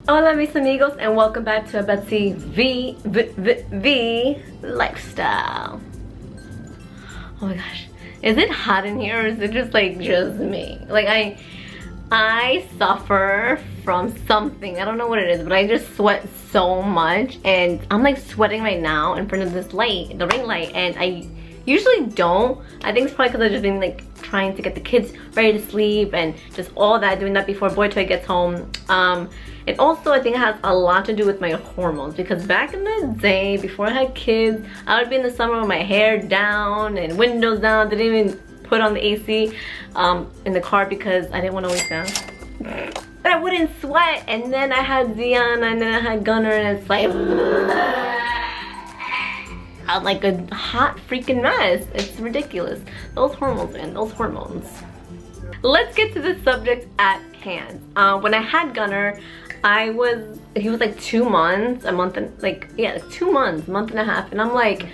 Hola mis amigos and welcome back to a Betsy V lifestyle. Oh my gosh, is it hot in here or is it just me? Like I suffer from something. I don't know what it is, but I just sweat so much and I'm like sweating right now in front of this light, the ring light, and I usually don't. I think it's probably because I've just been like trying to get the kids ready to sleep and just all that, doing that before boy toy gets home. And also I think it has a lot to do with my hormones, because back in the day before I had kids, I would be in the summer with my hair down and windows down, didn't even put on the AC in the car because I didn't want to wake down. But I wouldn't sweat, and then I had Zion and then I had Gunner, and it's like I'm like a hot freaking mess. It's ridiculous. Those hormones, man, those hormones. Let's get to the subject at hand. When I had Gunner, he was like 2 months, a month and 2 months, month and a half, and I'm like,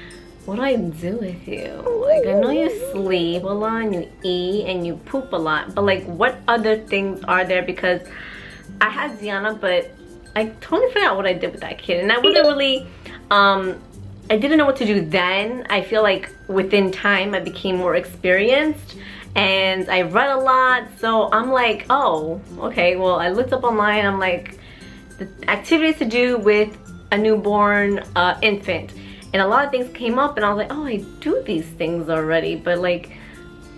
what do I do with you? Like, I know you sleep a lot and you eat and you poop a lot, but like what other things are there? Because I had Ziana, but I totally forgot what I did with that kid, and I wasn't really I didn't know what to do then. I feel like within time I became more experienced and I read a lot, so I'm like, oh, okay, well, I looked up online, I'm like, the activities to do with a newborn infant, and a lot of things came up and I was like, oh, I do these things already, but like,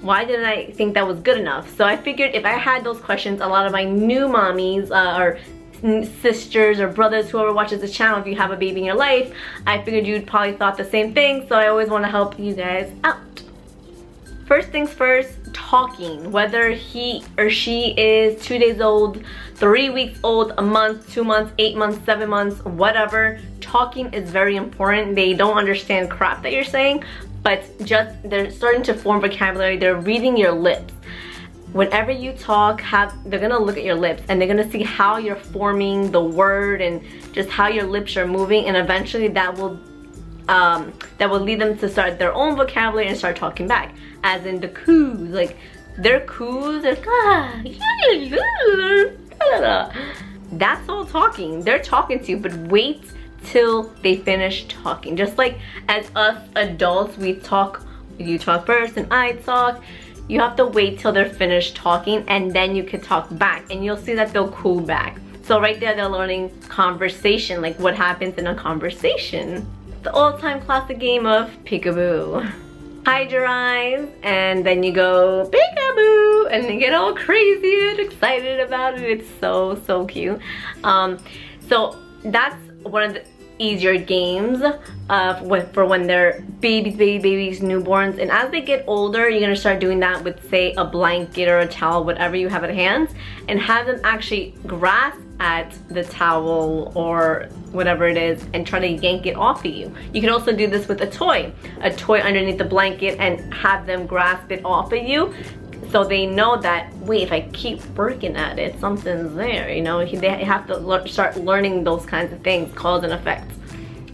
why didn't I think that was good enough? So I figured if I had those questions, a lot of my new mommies or sisters or brothers, whoever watches this channel, if you have a baby in your life, I figured you'd probably thought the same thing, so I always want to help you guys out. First things first, talking. Whether he or she is 2 days old, 3 weeks old, a month, 2 months, 8 months, 7 months, whatever, talking is very important. They don't understand crap that you're saying, but just they're starting to form vocabulary. They're reading your lips. Whenever you talk, they're gonna look at your lips and they're gonna see how you're forming the word and just how your lips are moving, and eventually that will lead them to start their own vocabulary and start talking back. As in the coos, like their coos, that's all talking. They're talking to you, but wait till they finish talking. Just like as us adults, we talk, you talk first and I talk. You have to wait till they're finished talking and then you can talk back, and you'll see that they'll cool back. So right there, they're learning conversation, like what happens in a conversation. The all-time classic game of peekaboo. Hide your eyes and then you go peekaboo and they get all crazy and excited about it. It's so cute. So that's one of the easier games for when they're babies, newborns, and as they get older, you're gonna start doing that with, say, a blanket or a towel, whatever you have at hand, and have them actually grasp at the towel or whatever it is and try to yank it off of you. You can also do this with a toy underneath the blanket and have them grasp it off of you, so they know that, wait, if I keep working at it, something's there, you know. They have to start learning those kinds of things, cause and effect.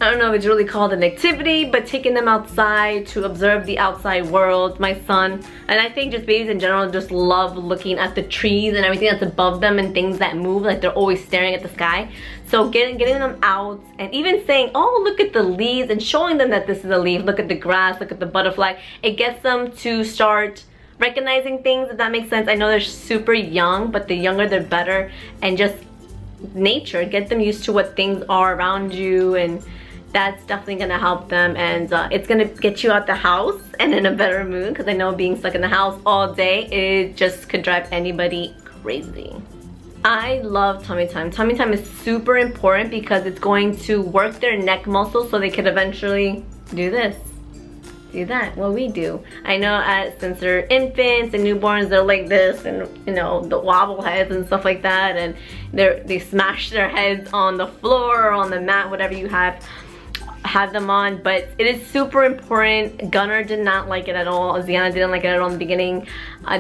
I don't know if it's really called an activity, but taking them outside to observe the outside world. My son, and I think just babies in general, just love looking at the trees and everything that's above them and things that move, like they're always staring at the sky. So getting them out and even saying, oh, look at the leaves, and showing them that this is a leaf, look at the grass, look at the butterfly. It gets them to start recognizing things, if that makes sense. I know they're super young, but the younger they're better, and just nature, get them used to what things are around you, and that's definitely gonna help them, and it's gonna get you out the house and in a better mood, because I know being stuck in the house all day, it just could drive anybody crazy. I love tummy time. Tummy time is super important because it's going to work their neck muscles so they could eventually do this, do that, what we do. I know since they're infants and newborns, they're like this, and you know, the wobble heads and stuff like that, and they smash their heads on the floor or on the mat, whatever you have them on. But it is super important. Gunner did not like it at all. Ziana didn't like it at all in the beginning.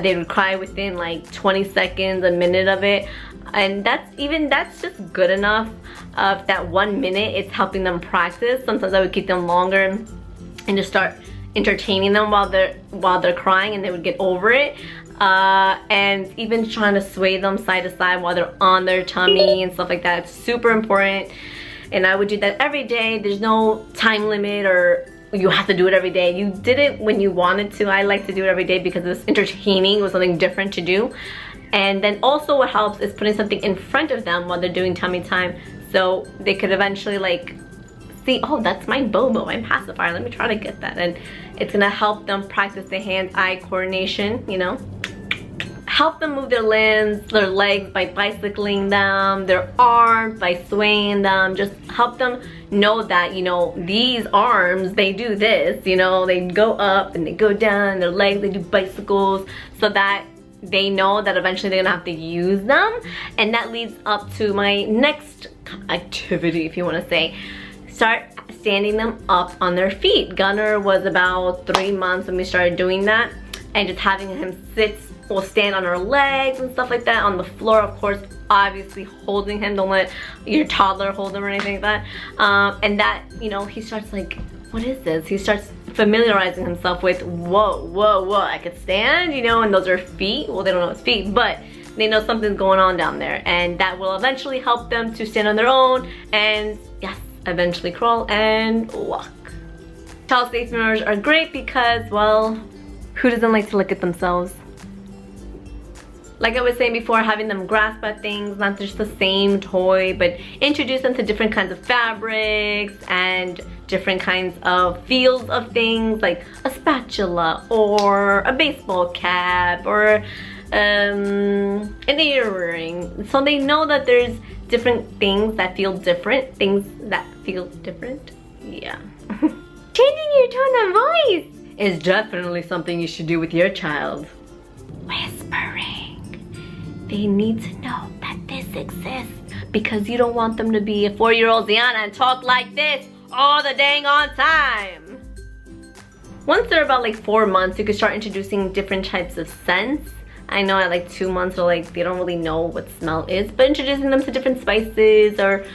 They would cry within like 20 seconds, a minute of it, and that's just good enough. That 1 minute, it's helping them practice. Sometimes I would keep them longer and just start entertaining them while they're crying, and they would get over it. and even trying to sway them side to side while they're on their tummy and stuff like that. It's super important, and I would do that every day. There's no time limit or you have to do it every day. You did it when you wanted to. I like to do it every day because it was entertaining. It was something different to do. And then also what helps is putting something in front of them while they're doing tummy time, so they could eventually like see, oh, that's my Bobo, my pacifier, let me try to get that. And it's gonna help them practice the hand-eye coordination, you know? Help them move their limbs, their legs by bicycling them, their arms by swaying them. Just help them know that, you know, these arms, they do this, you know, they go up and they go down, their legs, they do bicycles, so that they know that eventually they're gonna have to use them. And that leads up to my next activity, if you want to say. Start standing them up on their feet. Gunnar was about 3 months when we started doing that, and just having him sit or stand on our legs and stuff like that, on the floor, of course, obviously holding him. Don't let your toddler hold him or anything like that. And that, you know, he starts like, what is this? He starts familiarizing himself with, whoa, whoa, whoa, I could stand, you know, and those are feet. Well, they don't know it's feet, but they know something's going on down there, and that will eventually help them to stand on their own and, yes, eventually crawl and walk. Child safe mirrors are great because, well, who doesn't like to look at themselves? Like I was saying before, having them grasp at things, not just the same toy, but introduce them to different kinds of fabrics and different kinds of feels of things, like a spatula or a baseball cap or an earring. So they know that there's different things that feel different, yeah. Changing your tone of voice is definitely something you should do with your child. Whispering. They need to know that this exists, because you don't want them to be a 4-year-old Ziana and talk like this all the dang on time. Once they're about like 4 months, you can start introducing different types of scents. I know at like 2 months or like they don't really know what smell is, but introducing them to different spices or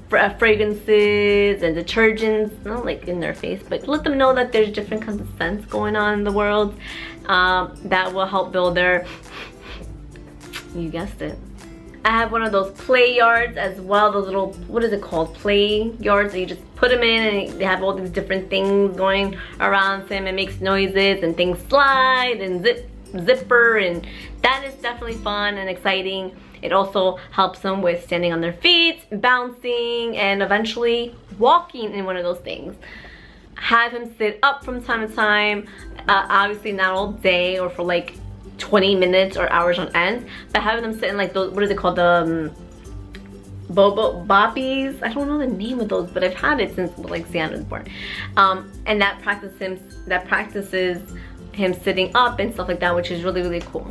fragrances and detergents, not like in their face, but let them know that there's different kinds of scents going on in the world. That will help build their, you guessed it. I have one of those play yards as well, those little, what is it called, play yards that you just put them in, and they have all these different things going around them. It makes noises and things slide and zipper, and that is definitely fun and exciting. It also helps them with standing on their feet, bouncing, and eventually walking in one of those things. Have him sit up from time to time, obviously not all day or for like 20 minutes or hours on end, but having them sit in like those, what is it called, the Bobo Boppies? I don't know the name of those, but I've had it since like Ziana was born. And that practices him sitting up and stuff like that, which is really, really cool.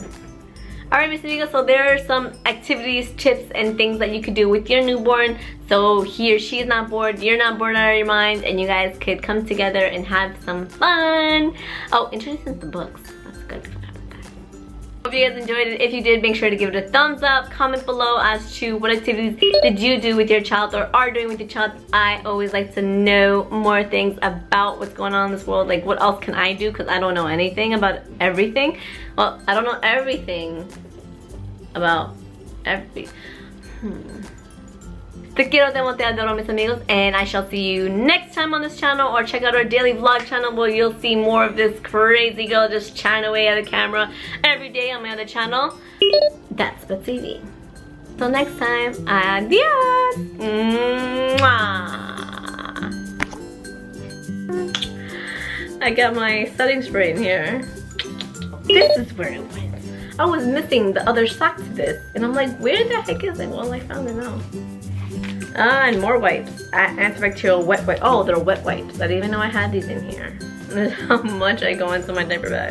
Alright, Miss Amigos, so there are some activities, tips, and things that you could do with your newborn, so he or she is not bored, you're not bored out of your mind, and you guys could come together and have some fun. Oh, introducing the books. That's good. Hope you guys enjoyed it. If you did, make sure to give it a thumbs up. Comment below as to what activities did you do with your child or are doing with your child. I always like to know more things about what's going on in this world. Like, what else can I do? Because I don't know anything about everything. Well, I don't know everything about everything. Te quiero, te amo, te adoro, mis amigos, and I shall see you next time on this channel, or check out our daily vlog channel where you'll see more of this crazy girl just chatting away at the camera every day on my other channel. That's Betsy V. Till next time, adios! Mwah. I got my setting spray in here. This is where it went. I was missing the other sock to this, and I'm like, where the heck is it? Well, I found it now. And more wipes. Antibacterial wet wipes. Oh, they're wet wipes. I didn't even know I had these in here. This is how much I go into my diaper bag.